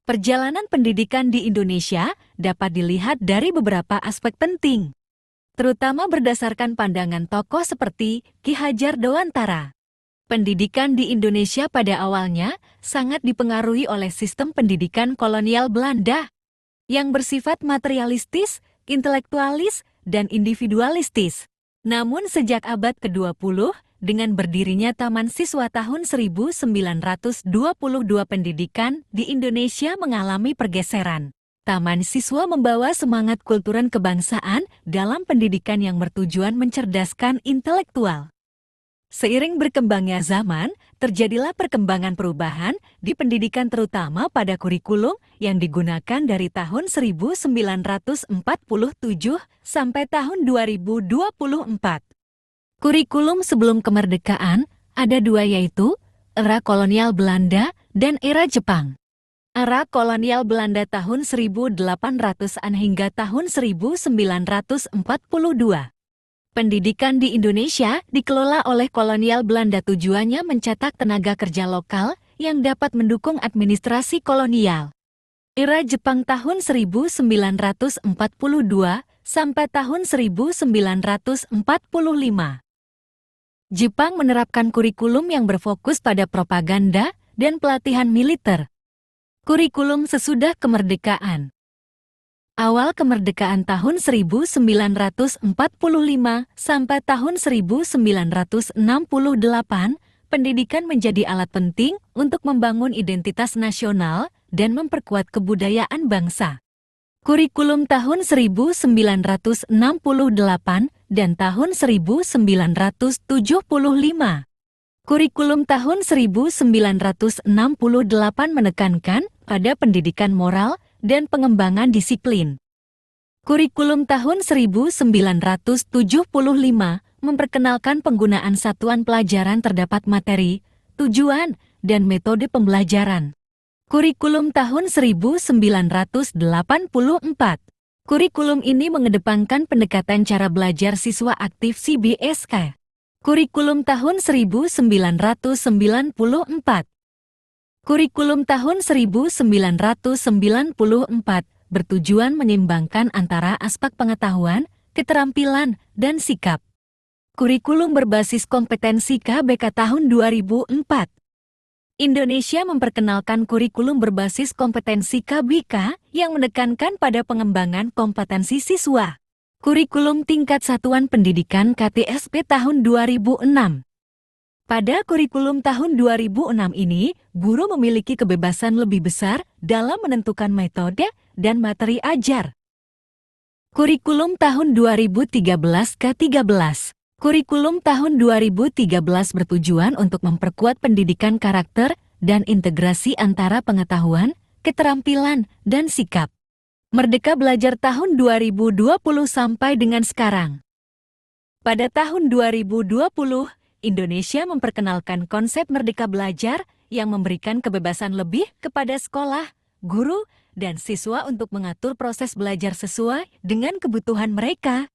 Perjalanan pendidikan di Indonesia dapat dilihat dari beberapa aspek penting, terutama berdasarkan pandangan tokoh seperti Ki Hajar Dewantara. Pendidikan di Indonesia pada awalnya sangat dipengaruhi oleh sistem pendidikan kolonial Belanda yang bersifat materialistis, intelektualis, dan individualistis. Namun sejak abad ke-20, dengan berdirinya Taman Siswa tahun 1922, pendidikan di Indonesia mengalami pergeseran. Taman Siswa membawa semangat kultural kebangsaan dalam pendidikan yang bertujuan mencerdaskan intelektual. Seiring berkembangnya zaman, terjadilah perkembangan perubahan di pendidikan terutama pada kurikulum yang digunakan dari tahun 1947 sampai tahun 2024. Kurikulum sebelum kemerdekaan ada dua, yaitu era kolonial Belanda dan era Jepang. Era kolonial Belanda tahun 1800-an hingga tahun 1942. Pendidikan di Indonesia dikelola oleh kolonial Belanda, tujuannya mencetak tenaga kerja lokal yang dapat mendukung administrasi kolonial. Era Jepang tahun 1942 sampai tahun 1945. Jepang menerapkan kurikulum yang berfokus pada propaganda dan pelatihan militer. Kurikulum sesudah kemerdekaan. Awal kemerdekaan tahun 1945 sampai tahun 1968, pendidikan menjadi alat penting untuk membangun identitas nasional dan memperkuat kebudayaan bangsa. Kurikulum tahun 1968 dan tahun 1975. Kurikulum tahun 1968 menekankan pada pendidikan moral dan pengembangan disiplin. Kurikulum tahun 1975 memperkenalkan penggunaan satuan pelajaran terdapat materi, tujuan, dan metode pembelajaran. Kurikulum tahun 1984. Kurikulum ini mengedepankan pendekatan cara belajar siswa aktif CBSK. Kurikulum tahun 1994. Kurikulum tahun 1994 bertujuan menyeimbangkan antara aspek pengetahuan, keterampilan, dan sikap. Kurikulum berbasis kompetensi KBK tahun 2004. Indonesia memperkenalkan kurikulum berbasis kompetensi KBK yang menekankan pada pengembangan kompetensi siswa. Kurikulum tingkat satuan pendidikan KTSP tahun 2006. Pada kurikulum tahun 2006 ini, guru memiliki kebebasan lebih besar dalam menentukan metode dan materi ajar. Kurikulum tahun 2013 ke-13. Kurikulum tahun 2013 bertujuan untuk memperkuat pendidikan karakter dan integrasi antara pengetahuan, keterampilan, dan sikap. Merdeka Belajar tahun 2020 sampai dengan sekarang. Pada tahun 2020, Indonesia memperkenalkan konsep Merdeka Belajar yang memberikan kebebasan lebih kepada sekolah, guru, dan siswa untuk mengatur proses belajar sesuai dengan kebutuhan mereka.